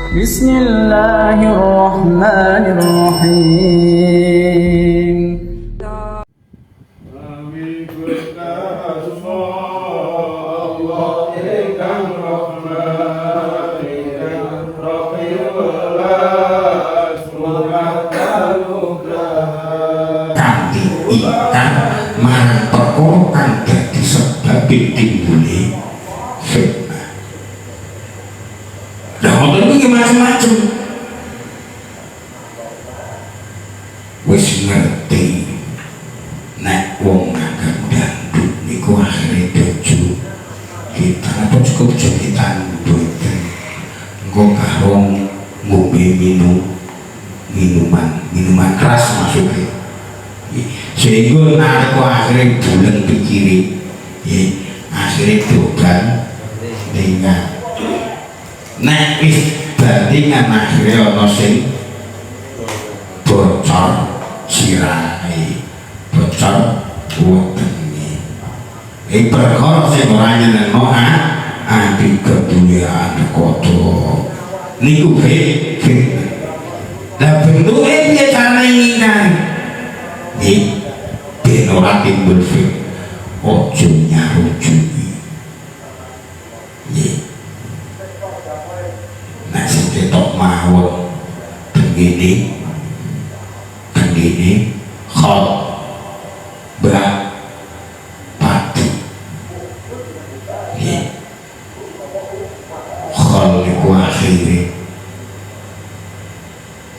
Bismillahirrahmanirrahim. Marang perkara kang dadi sebab timbule fitnah. Lah ngoten iki macam-macam. Wis ngerti nek wong ngagem dangdut niku akhire dojo kita apa cukup jogetan mboten. Engko karo ngombe minuman keras maksudnya. Sehingga nalika akhirnya bulan pikiri akhirnya dogan dengan nek wis bandingan akhirnya ana sing bocor sirahe bocor wetenge perkara sing ora nyenengno ati kebulian kotor niku fitnah. Lah bentuke piye carane ngingkari ben ora timbul fitnah ojo nyarujuki nek sing ketok mawon begini khot berat pati khol iku akhirnya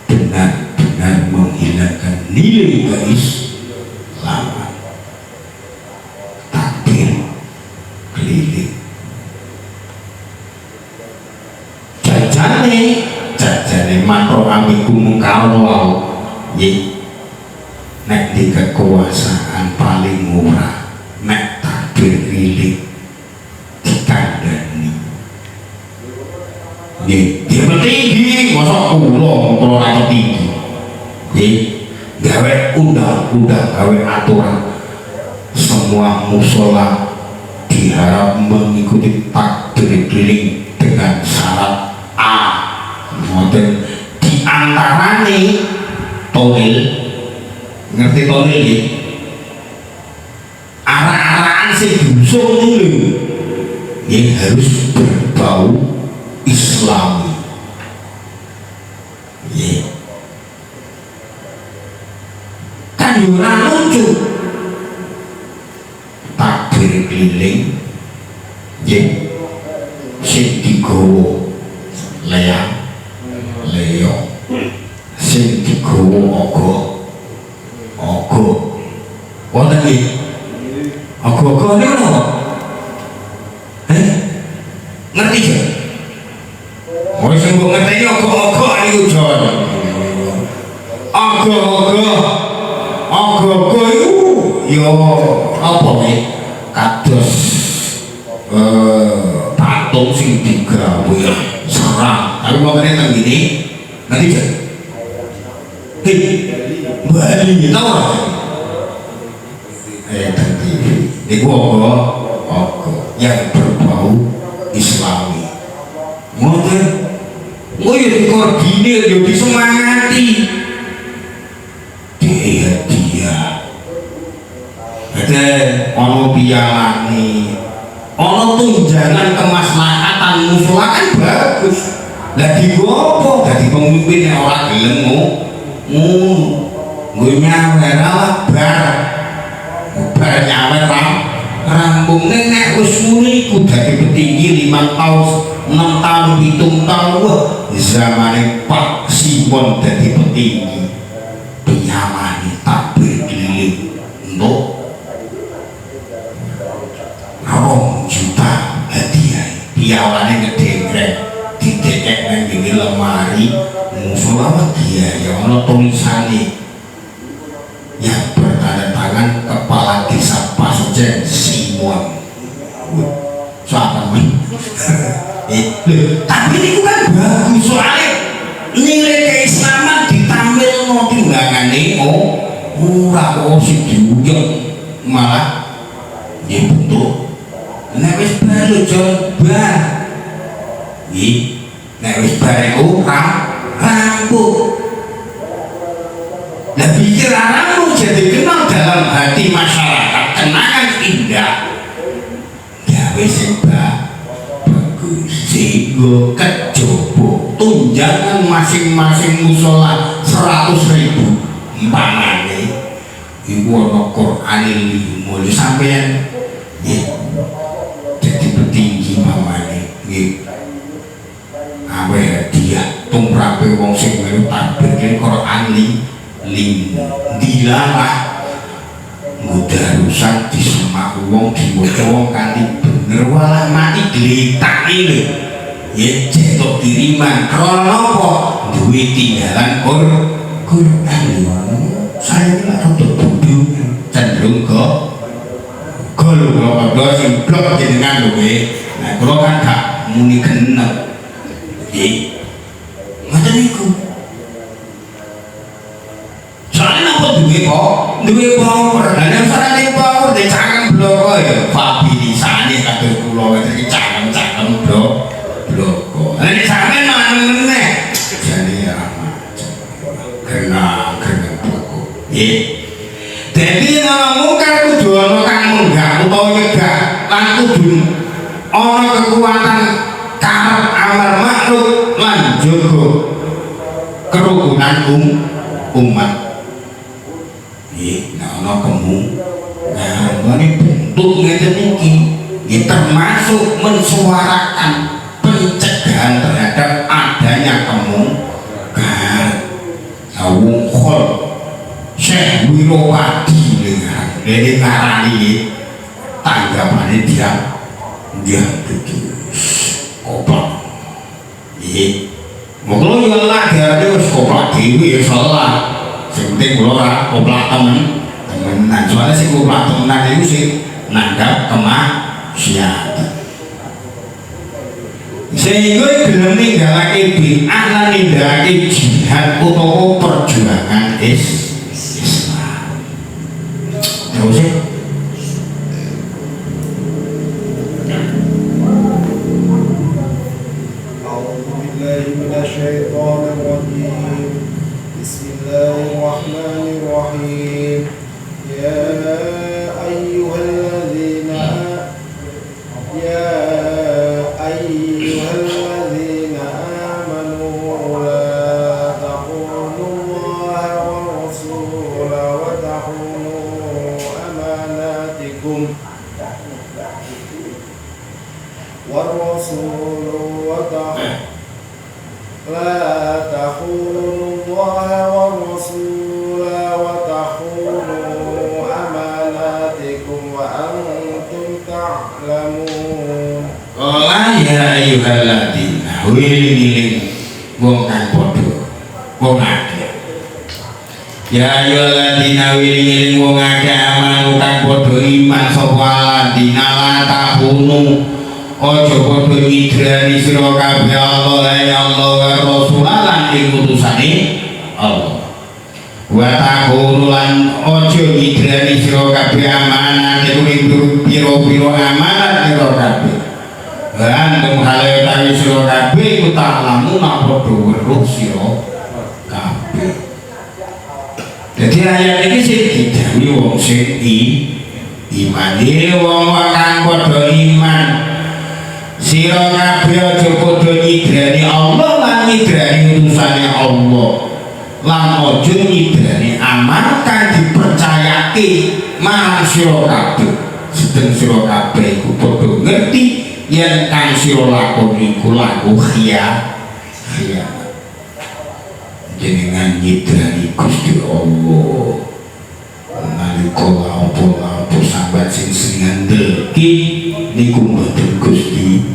benar-benar menghilangkan nilai keislaman. Takbir keliling jajane makro amiku mengkawal nek di kekuasaan paling murah nek takbir keliling dikandani dia petinggi masa kula ora petinggi gawe undang-undang gawe aturan semua musola diharap mengikuti takbir keliling dengan syarat A model diantarane tonil ngerti tonil ya arah-arahan sing diusung ini yang harus berbau islami kan ora lucu takbir keliling sing digawa leong sing digawa ogo wonten iki ogo niku napa ngerti ya wis sing ngerti ogo niku jon ogo iku yo apa kados patung sing digawe serang tapi mau kene gini nanti jan Bali tau ora tadi iku ogo yang berbau islami ngoten oh ya dikoordinir ya disemangati dia ada ono pialane ono tunjangan kemaslahatan musola kan bagus lah digopo dadi pemimpin yang ora gelem gue nyawer bar nyawer rampung nek wis muni ku dadi petinggi 5 tahun 6 tahun 7 tahun zamane Pak Simon dadi petinggi penyamani takbir keliling untuk 2 juta hadiah pialane ngedengkrek didekek nang ngene lemari musola dia ya ono tulisane yang bertanda tangan kepala desa Pasjen Simon siapa tapi ini kan bagus soalnya nilai keislaman ditampil mau timbangane murah kok sih diujung malah bentuk nek wis baru coba nek wis bareng rampung. Nah pikiranmu jadi kenal dalam hati masyarakat, kenangan indah gawe sing bagus sehingga kejobo tunjangan masing-masing musola 100.000 umpamane iku ana Qur'anil limo sampeyan nggih dadi petinggi mamane nggih awe dia tumrape wong sing melu takbir Qur'an limo dilalah mudarusan disemak wong diwaca wong kanthi bener walah mati glitake lho ya cetok diriman krana apa duwe tinggalan Quran saya ini rada bodho cenderung gol kalau sing blok jenengan lho nah kula kan gak muni genep nggih ngoten niku soalnya apa duwe power dan yang sarane power de cangkem bloko ya fabilisane kados kula iki cangkem bloko nek sampeyan meneh jane ya kena bloko nggih dadi ana mungkar kudu ana kang munggah utawa nyegah lan kudu ana kekuatan karep amar makruf lan jaga kerukunan umat. Nah ana nah ini bentuk ngeten iki nggih termasuk mensuarakan pencegahan terhadap adanya kemungkaran. Wong khol Syekh Wirawadi lha ngarani tanggapane dia koplak nggih monggo yo lagi wis koplak dhewe ya salah sing penting kula ora koplak temenan soalnya sing koplak temenan iku sing nanggap kemaksiatan sehingga gelem ninggalake bid'ah lan nindakake jihad utawa perjuangan Islam terus Bismillahirrahmanirrahim. Bismillahirrahmanirrahim. Ya ayyuhalladzina amanu la taqunullaha wa rasulahu wa tahunu amanatikum لا تخونوا الله والرسول وتخونوا أماناتكم وأنتم تعلمون. Qala ya ayyuhalladzina wiling-wiling wong kang padha wong akeh. Ya ayyuhalladzina wiling-wiling wong akeh amanu kang padha iman sapa alladzina la tahunu ojo padha ngidrani sira kabeh Allah ya Allah wa Rasulullah lan ing utusane Allah. Wa takunu lan ojo ngidrani sira kabeh amanat ing pira-pira amanat sira kabeh. Lan hale utawi sira kabeh iku tak lamun padha weruh sira kabeh. Dadi ayat iki sing didhawuhi wong sing iman wong kang padha iman sira kabeh aja padha nyidrani Allah lan nyidrani utusane Allah lan aja nyidrani amanat kang dipercayake marang sira kabeh. Sedeng sira kabeh iku padha ngerti yen kang sira lakoni iku laku khianat. Jenengan nyidrani Gusti Allah nalika lampu sambat sing ngandhelki niku mboten Gusti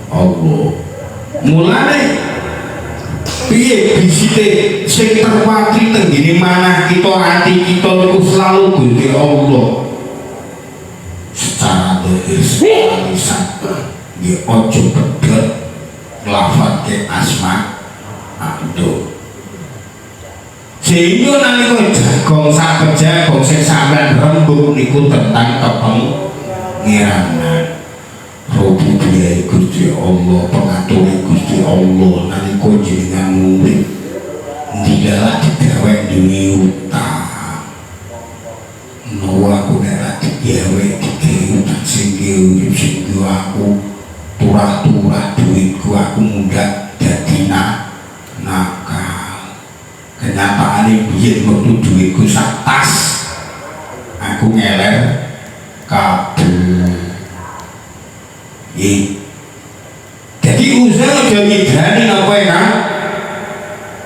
Allah. Mulane piye bisite sing terwakil tenggene manah kita ati kita niku selalu Gusti Allah secara dohir lisan nggih aja pedhot nglafadzke asma Allah sehingga nalika jagong saged jagong sing sampean rembug niku tentang kepengiranan rububiyah Gusti Allah, pengatur Gusti Allah nalika jenengan murid ndilah digawé duwe utang menawa aku nek digawé utang sing urip sing aku turah-turah duitku aku mudah dadi nakal kenyataane biyen metu duitku sak tas aku ngeler kabeh jadi usaha aja nyidrani apa ya kan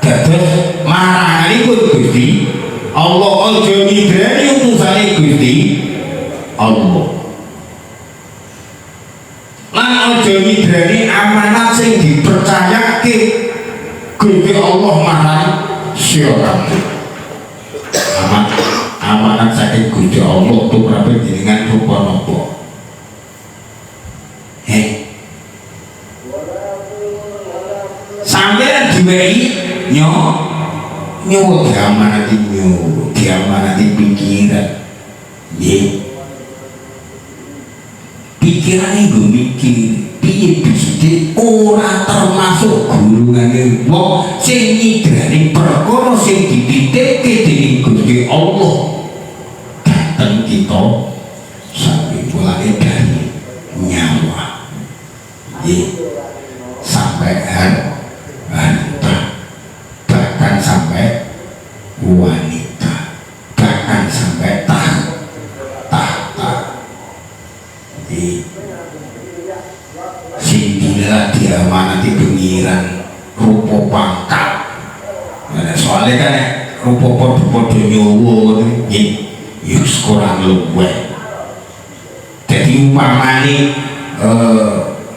dados marani pun Gusti Allah aja nyidrani utusane Gusti Allah lan aja nyidrani amanat sing dipercayake Gusti Allah marani sira amanat saking Gusti Allah tumrap jenengan rupa napa sampeyan diwehi nyowo diamanati pikiran pikirane nggo mikir piye bisa ora termasuk gulungane wong sing nyidrani perkara sing dititipke dening Gusti Allah dateng kita sampai mulai dari nyawa sampai harta bahkan sampai wanita bahkan sampai tahta sing dilah diamanati pengiran rupa pangkat soalnya kan rupa podo-podo nyowo yus kurang luweh jadi umpamane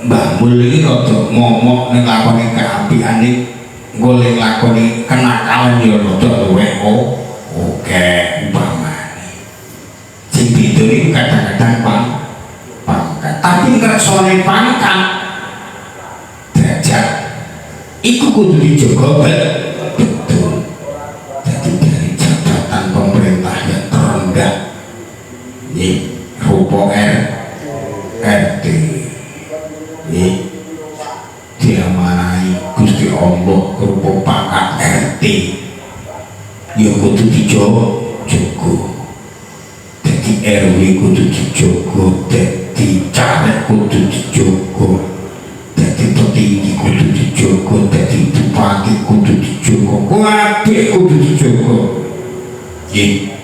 Mbah Mul iki rada momok ning lakone keapiane golek lakone kenakalan ya rada luweh oke umpamane sing beda iki kadang-kadang pangkat tapi ngersone pangkat derajat iku kudu dijaga betul jadi dari jabatan pemerintah yang terendah rupa RT diamanai Gusti Allah rupa pangkat RT ya kudu dijaga jadi RW kudu dijaga jadi caleg kudu dijaga jadi petinggi kudu dijaga jadi bupati kudu dijaga kabeh kudu dijaga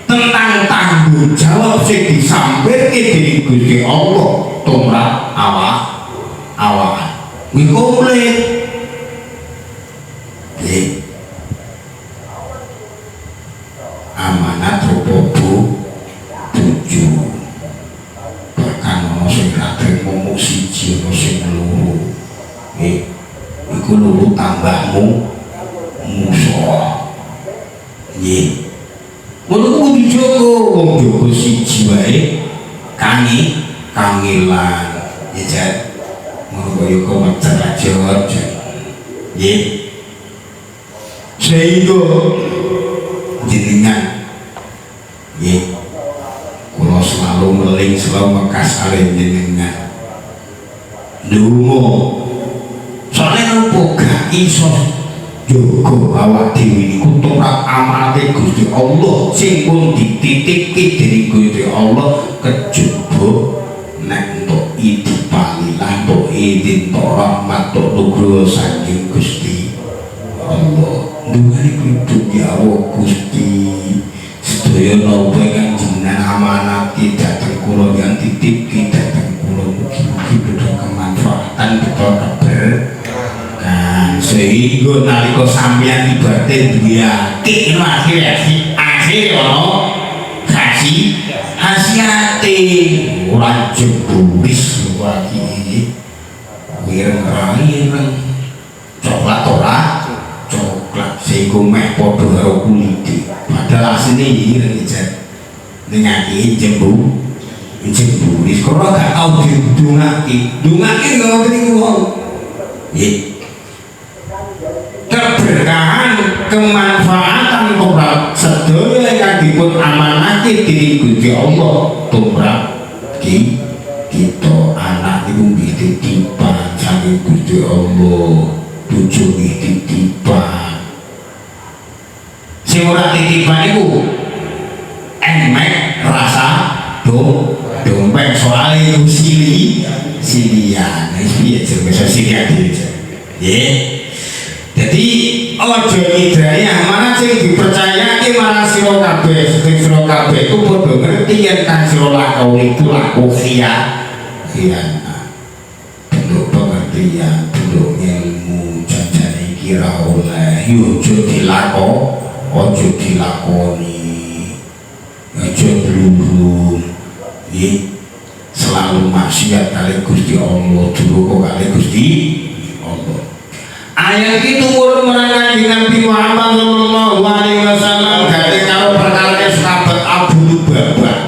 tentang tanggung jawab sing disampaikan dening Gusti Allah tumrap awak kuwi komplit amanat rupa bojo bahkan ono sing ratrek momok siji ono sing loro iku loro tambahmu musuh ngono kuwi dijogo wong jogo siji wae kangelan ya ngono kaya kok cerajot sehingga jenengan kula selalu meling selalu mekas kalian jenengan ndonga soalnya nopo gak iso jogo awak dhewe niku tumrap amanate Gusti Allah sing pun dititipke dening Gusti Allah kejaba nek entuk idipalilah entuk idin rahmat entuk nugroho saking Gusti Allah ndungane kudu ya Allah Gusti sedaya napa ingkang jenengan amanati dhateng kula yang titipke dhateng kula mugi-mugi bedha kemanfaatan bedha keberkahan sehingga nalika sampeyan ibadah duwe ati akhir ono khasiate ora jeburis lagi wireng-wireng coklat ora coklat sehingga meh padha karo kulite padahal asline ireng ijat ning ati jeburis kok gak tau didungake yo niku wong keberkahan kemanfaatan tumrap sedaya yang dipun amanati dening Gusti Allah tumrap kita anak iku nggih ditimpan saking Gusti Allah bojone titipan. Sing ora titipan iku emek rasa dompet soalnya itu silian piye jenenge silian ya. Jadi ojo ngidai amanat sing dipercayake marang sira kabeh. Sira kabeh iku padha ngerti yen kang sira lakoni iku laku khianat. Bentuk pengertian, bentuk ilmu jajane kira oleh ojo dilakoni. Ojo bluru. Selalu maksiat kali Gusti Allah, dulu kok kali Gusti Allah. Ayat itu turun merangi Nabi Muhammad sallallahu alaihi wasallam dari kalau perkara sahabat Abu Lubabah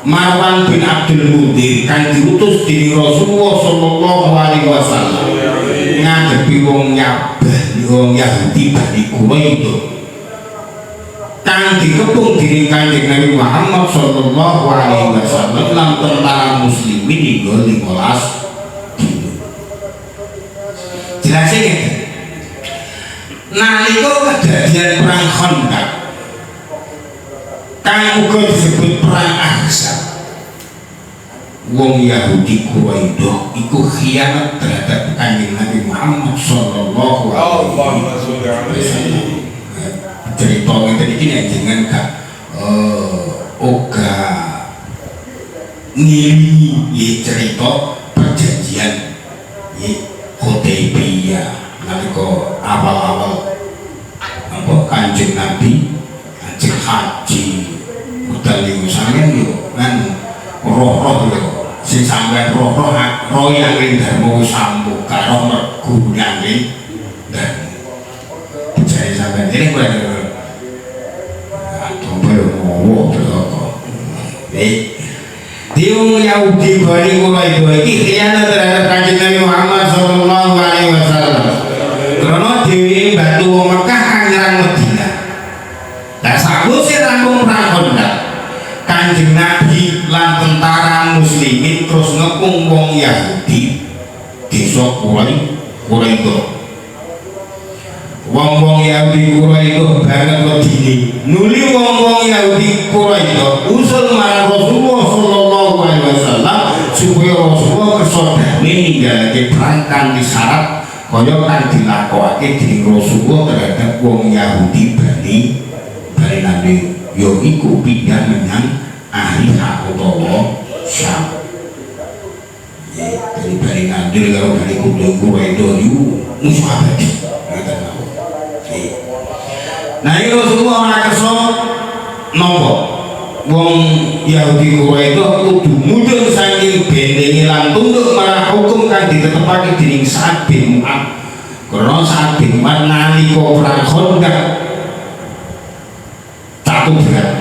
Marwan bin Abdul Mudhir kan diutus di Rasulullah sallallahu alaihi wasallam ngadepi wong Yahudi Bani Quraidah kang dikepung diri Kanjeng Nabi Muhammad sallallahu alaihi wasallam lan tentara muslimin hingga 15 jelasnya nalika kejadian perang Khandaq kang uga disebut perang Ahzab wong Yahudi Quraidah iku khianat terhadap Kanjeng Nabi Muhammad sallallahu alaihi wasallam. Cerita ngeten iki nek jenengan gak oga ngili cerita perjanjian Hudaybiyah nalika awal-awal apa Kanjeng Nabi Kanjeng haji budal sampeyan yo kan roh-roh yo sing sampeyan roh-roh yang dharma wis sambu karo mergo nyanging dan percaya sampeyan ini kuwi Tiung Yahudi Bani Quraidah iki khianat terhadap Kanjeng Nabi Muhammad sallallahu alaihi wasallam. Karena dhewe batu wong Mekah kang nyerang Madinah. Lah sakwise rampung perang Khandaq, Kanjeng Nabi lan tentara muslimin terus ngepung wong Yahudi desa Quraidah. Wong-wong Yahudi Quraidah banget wedine nuli wong-wong Yahudi Quraidah usul marang Rasulullah sallallahu alaihi wasallam supaya Rasulullah kersa ninggalake perang kang disyarat kaya kang dilakokake dening Rasulullah terhadap wong Yahudi Bani Nadir yaiku pindah menyang ahli hak utawa Syam. Dari Bani Nadir karo Bani Quraidah iku musuh abadi. Nah ini Rasulullah ora kersa napa wong Yahudi Quraidah kudu mudhun saking bendenge lan tunduk marang hukum kang ditetepake dening Sa'ad bin Mu'adz. Karena Sa'ad bin Mu'adz nalika perang Khandaq catu berat